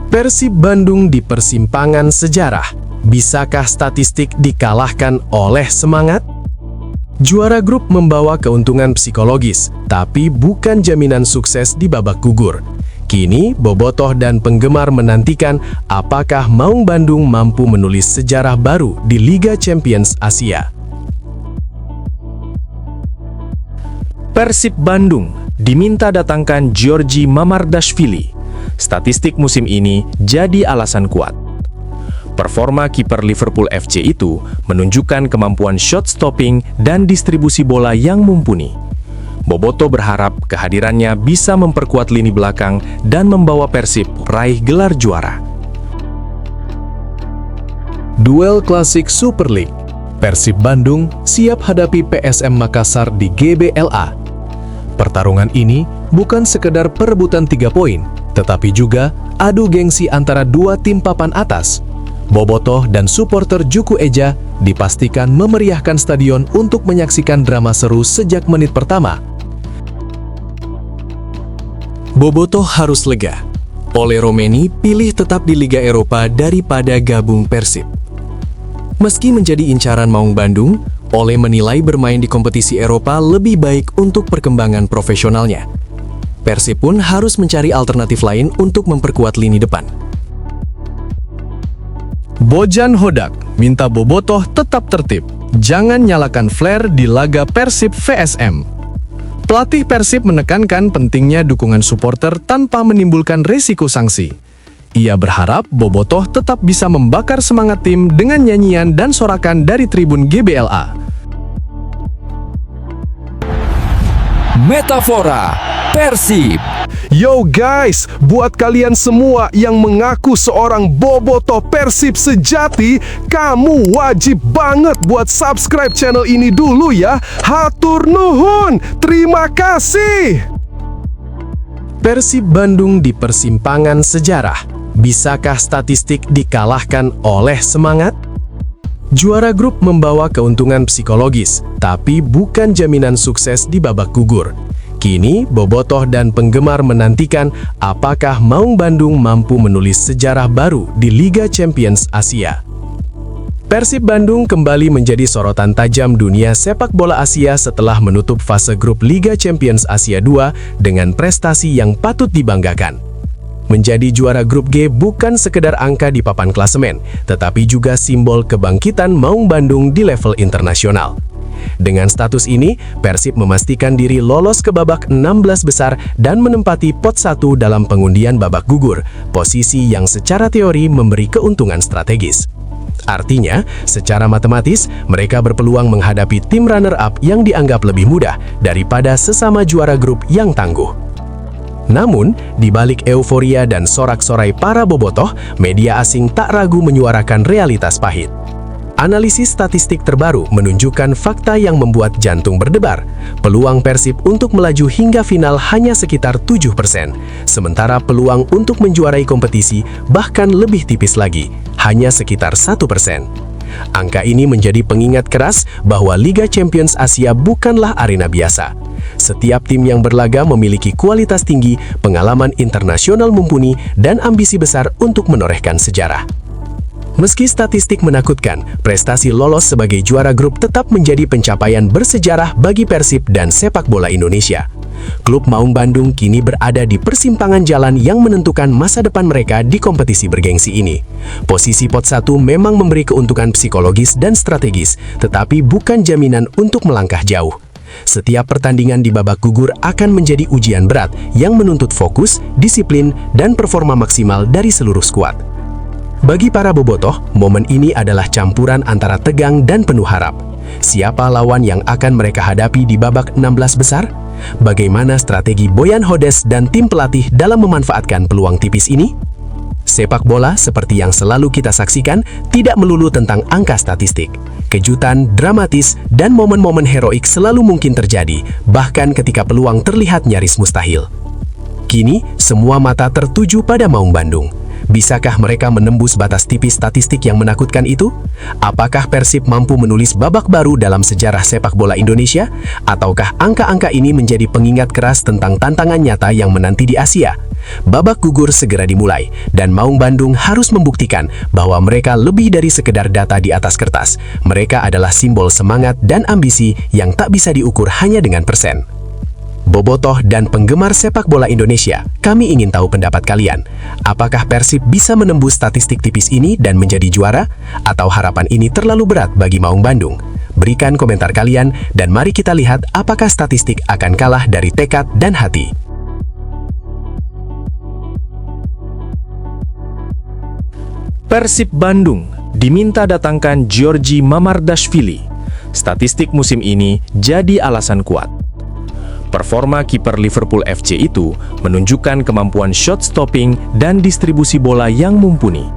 Persib Bandung di persimpangan sejarah. Bisakah statistik dikalahkan oleh semangat? Juara grup membawa keuntungan psikologis, tapi bukan jaminan sukses di babak gugur. Kini, bobotoh dan penggemar menantikan apakah Maung Bandung mampu menulis sejarah baru di Liga Champions Asia. Persib Bandung diminta datangkan Giorgi Mamardashvili. Statistik musim ini jadi alasan kuat. Performa kiper Liverpool FC itu menunjukkan kemampuan shot stopping dan distribusi bola yang mumpuni. Bobotoh berharap kehadirannya bisa memperkuat lini belakang dan membawa Persib raih gelar juara. Duel klasik Super League. Persib Bandung siap hadapi PSM Makassar di GBLA. Pertarungan ini bukan sekedar perebutan 3 poin, tetapi juga adu gengsi antara dua tim papan atas. Bobotoh dan supporter Juku Eja dipastikan memeriahkan stadion untuk menyaksikan drama seru sejak menit pertama. Bobotoh harus lega. Ole Romeni pilih tetap di Liga Eropa daripada gabung Persib. Meski menjadi incaran Maung Bandung, Ole menilai bermain di kompetisi Eropa lebih baik untuk perkembangan profesionalnya. Persib pun harus mencari alternatif lain untuk memperkuat lini depan. Bojan Hodak minta Bobotoh tetap tertib. Jangan nyalakan flare di laga Persib VSM. Pelatih Persib menekankan pentingnya dukungan supporter tanpa menimbulkan resiko sanksi. Ia berharap Bobotoh tetap bisa membakar semangat tim dengan nyanyian dan sorakan dari tribun GBLA. Metafora Persib. Yo guys, buat kalian semua yang mengaku seorang bobotoh Persib sejati, kamu wajib banget buat subscribe channel ini dulu ya. Hatur nuhun, terima kasih. Persib Bandung di persimpangan sejarah. Bisakah statistik dikalahkan oleh semangat? Juara grup membawa keuntungan psikologis, tapi bukan jaminan sukses di babak gugur. Kini, bobotoh dan penggemar menantikan apakah Maung Bandung mampu menulis sejarah baru di Liga Champions Asia. Persib Bandung kembali menjadi sorotan tajam dunia sepak bola Asia setelah menutup fase grup Liga Champions Asia 2 dengan prestasi yang patut dibanggakan. Menjadi juara grup G bukan sekedar angka di papan klasemen, tetapi juga simbol kebangkitan Maung Bandung di level internasional. Dengan status ini, Persib memastikan diri lolos ke babak 16 besar dan menempati pot 1 dalam pengundian babak gugur, posisi yang secara teori memberi keuntungan strategis. Artinya, secara matematis, mereka berpeluang menghadapi tim runner-up yang dianggap lebih mudah daripada sesama juara grup yang tangguh. Namun, di balik euforia dan sorak-sorai para bobotoh, media asing tak ragu menyuarakan realitas pahit. Analisis statistik terbaru menunjukkan fakta yang membuat jantung berdebar. Peluang Persib untuk melaju hingga final hanya sekitar 7%, sementara peluang untuk menjuarai kompetisi bahkan lebih tipis lagi, hanya sekitar 1%. Angka ini menjadi pengingat keras bahwa Liga Champions Asia bukanlah arena biasa. Setiap tim yang berlaga memiliki kualitas tinggi, pengalaman internasional mumpuni, dan ambisi besar untuk menorehkan sejarah. Meski statistik menakutkan, prestasi lolos sebagai juara grup tetap menjadi pencapaian bersejarah bagi Persib dan sepak bola Indonesia. Klub Maung Bandung kini berada di persimpangan jalan yang menentukan masa depan mereka di kompetisi bergengsi ini. Posisi pot 1 memang memberi keuntungan psikologis dan strategis, tetapi bukan jaminan untuk melangkah jauh. Setiap pertandingan di babak gugur akan menjadi ujian berat yang menuntut fokus, disiplin, dan performa maksimal dari seluruh skuad. Bagi para bobotoh, momen ini adalah campuran antara tegang dan penuh harap. Siapa lawan yang akan mereka hadapi di babak 16 besar? Bagaimana strategi Boyan Hodes dan tim pelatih dalam memanfaatkan peluang tipis ini? Sepak bola, seperti yang selalu kita saksikan, tidak melulu tentang angka statistik. Kejutan, dramatis, dan momen-momen heroik selalu mungkin terjadi, bahkan ketika peluang terlihat nyaris mustahil. Kini, semua mata tertuju pada Maung Bandung. Bisakah mereka menembus batas tipis statistik yang menakutkan itu? Apakah Persib mampu menulis babak baru dalam sejarah sepak bola Indonesia? Ataukah angka-angka ini menjadi pengingat keras tentang tantangan nyata yang menanti di Asia? babak gugur segera dimulai, dan Maung Bandung harus membuktikan bahwa mereka lebih dari sekedar data di atas kertas. Mereka adalah simbol semangat dan ambisi yang tak bisa diukur hanya dengan persen. Bobotoh dan penggemar sepak bola Indonesia, kami ingin tahu pendapat kalian. Apakah Persib bisa menembus statistik tipis ini dan menjadi juara? Atau harapan ini terlalu berat bagi Maung Bandung? Berikan komentar kalian dan mari kita lihat apakah statistik akan kalah dari tekad dan hati. Persib Bandung diminta datangkan Giorgi Mamardashvili. Statistik musim ini jadi alasan kuat. Performa kiper Liverpool FC itu menunjukkan kemampuan shot stopping dan distribusi bola yang mumpuni.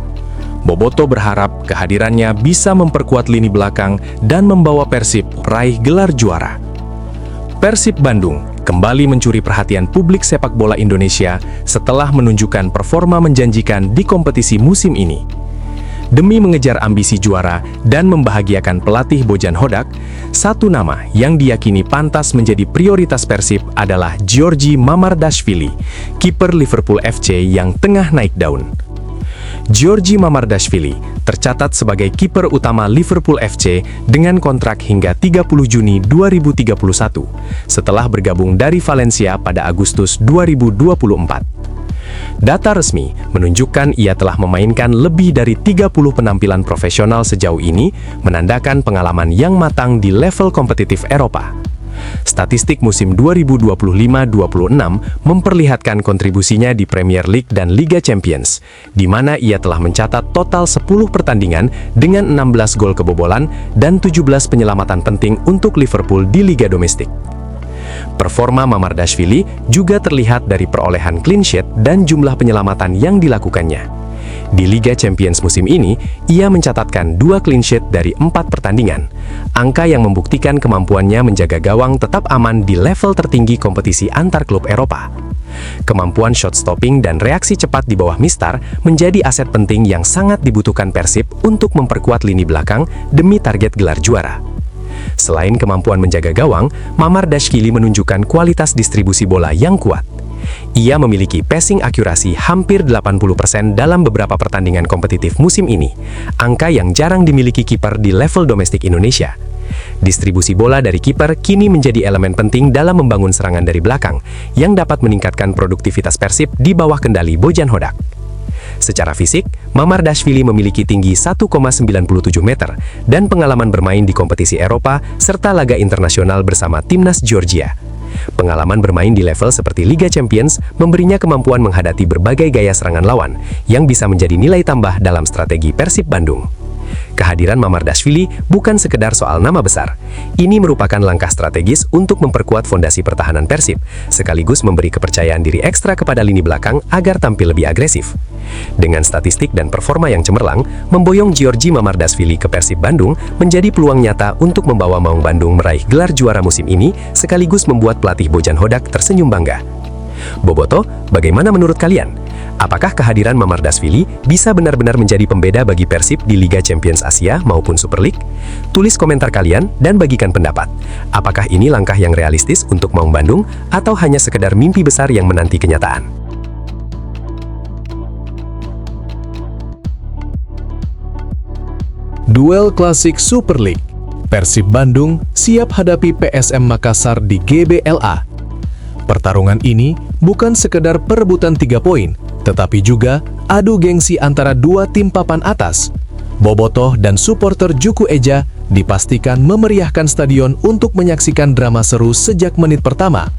Bobotoh berharap kehadirannya bisa memperkuat lini belakang dan membawa Persib raih gelar juara. Persib Bandung kembali mencuri perhatian publik sepak bola Indonesia setelah menunjukkan performa menjanjikan di kompetisi musim ini. Demi mengejar ambisi juara dan membahagiakan pelatih Bojan Hodak, satu nama yang diyakini pantas menjadi prioritas Persib adalah Giorgi Mamardashvili, kiper Liverpool FC yang tengah naik daun. Giorgi Mamardashvili tercatat sebagai kiper utama Liverpool FC dengan kontrak hingga 30 Juni 2031, setelah bergabung dari Valencia pada Agustus 2024. Data resmi menunjukkan ia telah memainkan lebih dari 30 penampilan profesional sejauh ini, menandakan pengalaman yang matang di level kompetitif Eropa. Statistik musim 2025-26 memperlihatkan kontribusinya di Premier League dan Liga Champions, di mana ia telah mencatat total 10 pertandingan dengan 16 gol kebobolan dan 17 penyelamatan penting untuk Liverpool di Liga Domestik. Performa Mamardashvili juga terlihat dari perolehan clean sheet dan jumlah penyelamatan yang dilakukannya. Di Liga Champions musim ini, ia mencatatkan 2 clean sheet dari 4 pertandingan, angka yang membuktikan kemampuannya menjaga gawang tetap aman di level tertinggi kompetisi antar klub Eropa. Kemampuan shot stopping dan reaksi cepat di bawah mistar menjadi aset penting yang sangat dibutuhkan Persib untuk memperkuat lini belakang demi target gelar juara. Selain kemampuan menjaga gawang, Mamardashvili menunjukkan kualitas distribusi bola yang kuat. Ia memiliki passing akurasi hampir 80% dalam beberapa pertandingan kompetitif musim ini, angka yang jarang dimiliki kiper di level domestik Indonesia. Distribusi bola dari kiper kini menjadi elemen penting dalam membangun serangan dari belakang, yang dapat meningkatkan produktivitas Persib di bawah kendali Bojan Hodak. Secara fisik, Mamardashvili memiliki tinggi 1,97 meter dan pengalaman bermain di kompetisi Eropa serta laga internasional bersama timnas Georgia. Pengalaman bermain di level seperti Liga Champions memberinya kemampuan menghadapi berbagai gaya serangan lawan yang bisa menjadi nilai tambah dalam strategi Persib Bandung. Kehadiran Mamardashvili bukan sekedar soal nama besar. Ini merupakan langkah strategis untuk memperkuat fondasi pertahanan Persib, sekaligus memberi kepercayaan diri ekstra kepada lini belakang agar tampil lebih agresif. Dengan statistik dan performa yang cemerlang, memboyong Giorgi Mamardashvili ke Persib Bandung menjadi peluang nyata untuk membawa Maung Bandung meraih gelar juara musim ini, sekaligus membuat pelatih Bojan Hodak tersenyum bangga. Bobotoh, bagaimana menurut kalian? Apakah kehadiran Mamardashvili bisa benar-benar menjadi pembeda bagi Persib di Liga Champions Asia maupun Super League? Tulis komentar kalian dan bagikan pendapat. Apakah ini langkah yang realistis untuk Maung Bandung atau hanya sekedar mimpi besar yang menanti kenyataan? Duel klasik Super League. Persib Bandung siap hadapi PSM Makassar di GBLA. Pertarungan ini bukan sekedar perebutan 3 poin, tetapi juga adu gengsi antara dua tim papan atas. Bobotoh dan supporter Juku Eja dipastikan memeriahkan stadion untuk menyaksikan drama seru sejak menit pertama.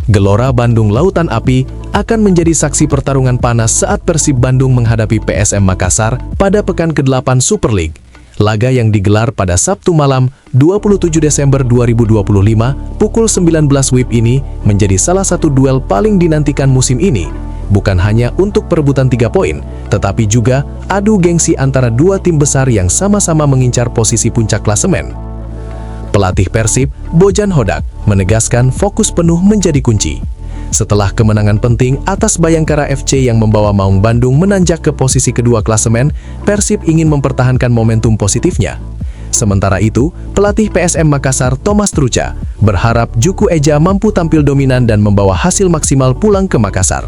Gelora Bandung Lautan Api akan menjadi saksi pertarungan panas saat Persib Bandung menghadapi PSM Makassar pada pekan ke-8 Super League. Laga yang digelar pada Sabtu malam 27 Desember 2025 pukul 19 WIB ini menjadi salah satu duel paling dinantikan musim ini. Bukan hanya untuk perebutan 3 poin, tetapi juga adu gengsi antara dua tim besar yang sama-sama mengincar posisi puncak klasemen. Pelatih Persib, Bojan Hodak, menegaskan fokus penuh menjadi kunci. Setelah kemenangan penting atas Bayangkara FC yang membawa Maung Bandung menanjak ke posisi kedua klasemen, Persib ingin mempertahankan momentum positifnya. Sementara itu, pelatih PSM Makassar Thomas Truca berharap Juku Eja mampu tampil dominan dan membawa hasil maksimal pulang ke Makassar.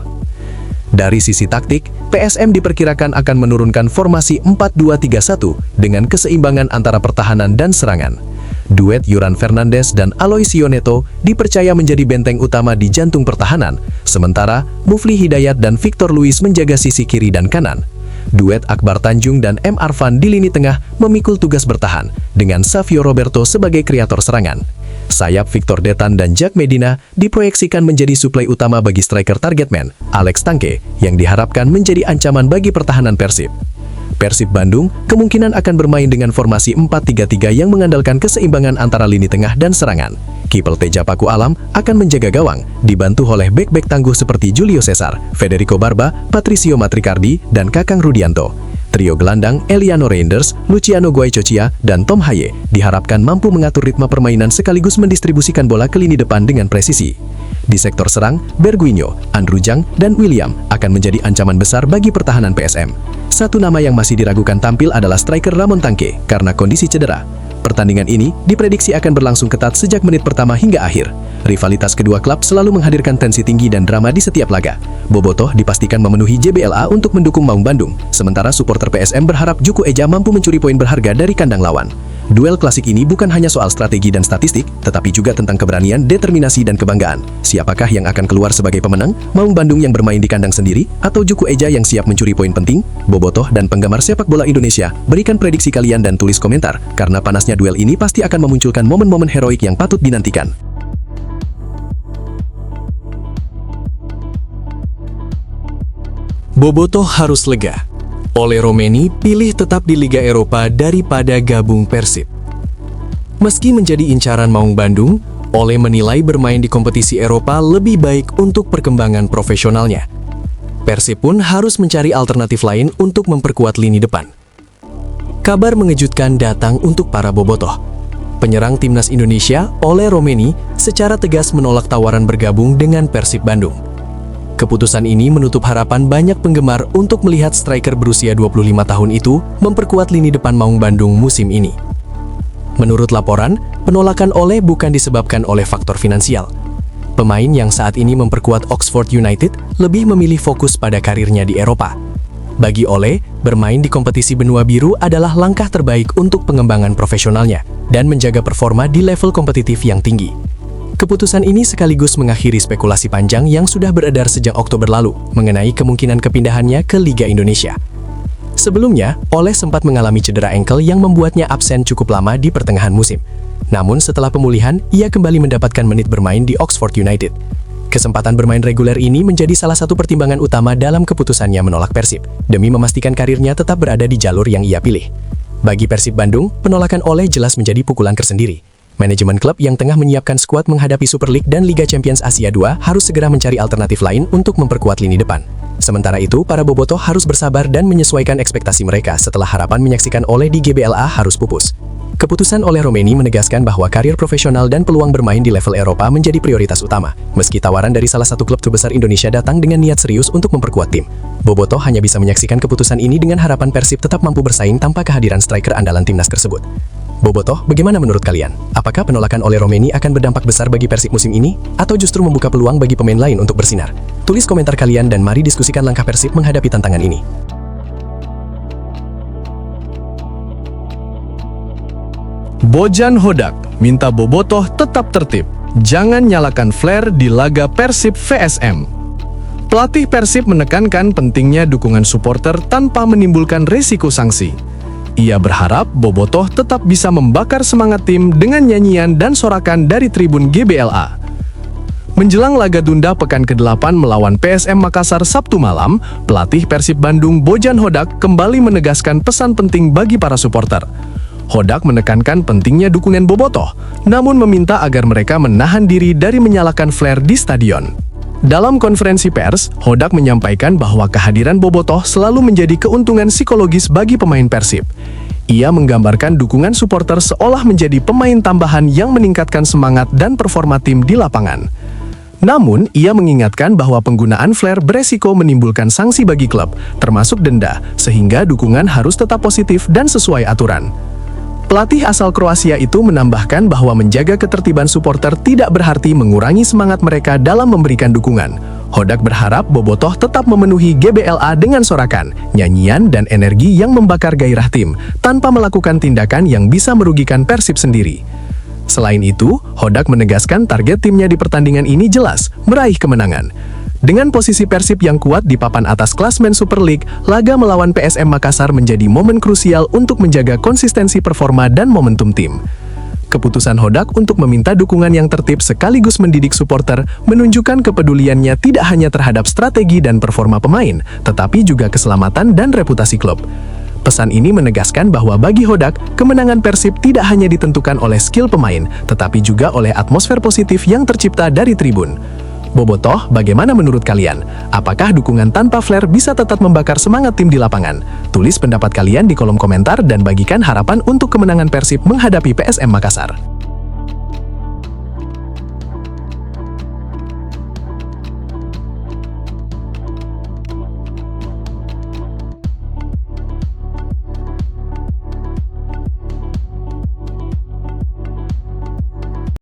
Dari sisi taktik, PSM diperkirakan akan menurunkan formasi 4-2-3-1 dengan keseimbangan antara pertahanan dan serangan. Duet Yoran Fernandes dan Aloisio Neto dipercaya menjadi benteng utama di jantung pertahanan, sementara Mufli Hidayat dan Victor Luis menjaga sisi kiri dan kanan. Duet Akbar Tanjung dan M. Arfan di lini tengah memikul tugas bertahan, dengan Savio Roberto sebagai kreator serangan. Sayap Victor Detan dan Jack Medina diproyeksikan menjadi suplai utama bagi striker target man, Alex Tangke, yang diharapkan menjadi ancaman bagi pertahanan Persib. Persib Bandung kemungkinan akan bermain dengan formasi 4-3-3 yang mengandalkan keseimbangan antara lini tengah dan serangan. Kiper Teja Paku Alam akan menjaga gawang, dibantu oleh bek-bek tangguh seperti Julio Cesar, Federico Barba, Patricio Matricardi, dan Kakang Rudianto. Trio gelandang Eliano Reinders, Luciano Guaicochia, dan Tom Haye diharapkan mampu mengatur ritme permainan sekaligus mendistribusikan bola ke lini depan dengan presisi. Di sektor serang, Berguinho, Andrew Jang, dan William akan menjadi ancaman besar bagi pertahanan PSM. Satu nama yang masih diragukan tampil adalah striker Ramon Tangke karena kondisi cedera. Pertandingan ini diprediksi akan berlangsung ketat sejak menit pertama hingga akhir. Rivalitas kedua klub selalu menghadirkan tensi tinggi dan drama di setiap laga. Bobotoh dipastikan memenuhi JBLA untuk mendukung Maung Bandung, sementara supporter PSM berharap Juku Eja mampu mencuri poin berharga dari kandang lawan. Duel klasik ini bukan hanya soal strategi dan statistik, tetapi juga tentang keberanian, determinasi, dan kebanggaan. Siapakah yang akan keluar sebagai pemenang? Maung Bandung yang bermain di kandang sendiri, atau Juku Eja yang siap mencuri poin penting? Bobotoh dan penggemar sepak bola Indonesia, berikan prediksi kalian dan tulis komentar, karena panasnya duel ini pasti akan memunculkan momen-momen heroik yang patut dinantikan. Bobotoh harus lega. Ole Romeni pilih tetap di Liga Eropa daripada gabung Persib. Meski menjadi incaran Maung Bandung, Ole menilai bermain di kompetisi Eropa lebih baik untuk perkembangan profesionalnya. Persib pun harus mencari alternatif lain untuk memperkuat lini depan. Kabar mengejutkan datang untuk para bobotoh. Penyerang timnas Indonesia, Ole Romeni, secara tegas menolak tawaran bergabung dengan Persib Bandung. Keputusan ini menutup harapan banyak penggemar untuk melihat striker berusia 25 tahun itu memperkuat lini depan Maung Bandung musim ini. Menurut laporan, penolakan Ole bukan disebabkan oleh faktor finansial. Pemain yang saat ini memperkuat Oxford United lebih memilih fokus pada karirnya di Eropa. Bagi Ole, bermain di kompetisi benua biru adalah langkah terbaik untuk pengembangan profesionalnya dan menjaga performa di level kompetitif yang tinggi. Keputusan ini sekaligus mengakhiri spekulasi panjang yang sudah beredar sejak Oktober lalu mengenai kemungkinan kepindahannya ke Liga Indonesia. Sebelumnya, Ole sempat mengalami cedera ankle yang membuatnya absen cukup lama di pertengahan musim. Namun setelah pemulihan, ia kembali mendapatkan menit bermain di Oxford United. Kesempatan bermain reguler ini menjadi salah satu pertimbangan utama dalam keputusannya menolak Persib, demi memastikan karirnya tetap berada di jalur yang ia pilih. Bagi Persib Bandung, penolakan Ole jelas menjadi pukulan tersendiri. Manajemen klub yang tengah menyiapkan skuad menghadapi Super League dan Liga Champions Asia II harus segera mencari alternatif lain untuk memperkuat lini depan. Sementara itu, para bobotoh harus bersabar dan menyesuaikan ekspektasi mereka setelah harapan menyaksikan Ole di GBLA harus pupus. Keputusan Ole Romeni menegaskan bahwa karir profesional dan peluang bermain di level Eropa menjadi prioritas utama, meski tawaran dari salah satu klub terbesar Indonesia datang dengan niat serius untuk memperkuat tim. Bobotoh hanya bisa menyaksikan keputusan ini dengan harapan Persib tetap mampu bersaing tanpa kehadiran striker andalan timnas tersebut. Bobotoh, bagaimana menurut kalian? Apakah penolakan Ole Romeni akan berdampak besar bagi Persib musim ini? Atau justru membuka peluang bagi pemain lain untuk bersinar? Tulis komentar kalian dan mari diskusikan langkah Persib menghadapi tantangan ini. Bojan Hodak minta bobotoh tetap tertib. Jangan nyalakan flare di laga Persib VSM. Pelatih Persib menekankan pentingnya dukungan supporter tanpa menimbulkan resiko sanksi. Ia berharap bobotoh tetap bisa membakar semangat tim dengan nyanyian dan sorakan dari tribun GBLA. Menjelang laga tunda pekan ke-8 melawan PSM Makassar Sabtu malam, pelatih Persib Bandung Bojan Hodak kembali menegaskan pesan penting bagi para supporter. Hodak menekankan pentingnya dukungan bobotoh, namun meminta agar mereka menahan diri dari menyalakan flare di stadion. Dalam konferensi pers, Hodak menyampaikan bahwa kehadiran bobotoh selalu menjadi keuntungan psikologis bagi pemain Persib. Ia menggambarkan dukungan supporter seolah menjadi pemain tambahan yang meningkatkan semangat dan performa tim di lapangan. Namun, ia mengingatkan bahwa penggunaan flare beresiko menimbulkan sanksi bagi klub, termasuk denda, sehingga dukungan harus tetap positif dan sesuai aturan. Pelatih asal Kroasia itu menambahkan bahwa menjaga ketertiban supporter tidak berarti mengurangi semangat mereka dalam memberikan dukungan. Hodak berharap Bobotoh tetap memenuhi GBLA dengan sorakan, nyanyian, dan energi yang membakar gairah tim, tanpa melakukan tindakan yang bisa merugikan Persib sendiri. Selain itu, Hodak menegaskan target timnya di pertandingan ini jelas, meraih kemenangan. Dengan posisi Persib yang kuat di papan atas klasmen Super League, laga melawan PSM Makassar menjadi momen krusial untuk menjaga konsistensi performa dan momentum tim. Keputusan Hodak untuk meminta dukungan yang tertib sekaligus mendidik supporter menunjukkan kepeduliannya tidak hanya terhadap strategi dan performa pemain, tetapi juga keselamatan dan reputasi klub. Pesan ini menegaskan bahwa bagi Hodak, kemenangan Persib tidak hanya ditentukan oleh skill pemain, tetapi juga oleh atmosfer positif yang tercipta dari tribun. Bobotoh, bagaimana menurut kalian? Apakah dukungan tanpa flair bisa tetap membakar semangat tim di lapangan? Tulis pendapat kalian di kolom komentar dan bagikan harapan untuk kemenangan Persib menghadapi PSM Makassar.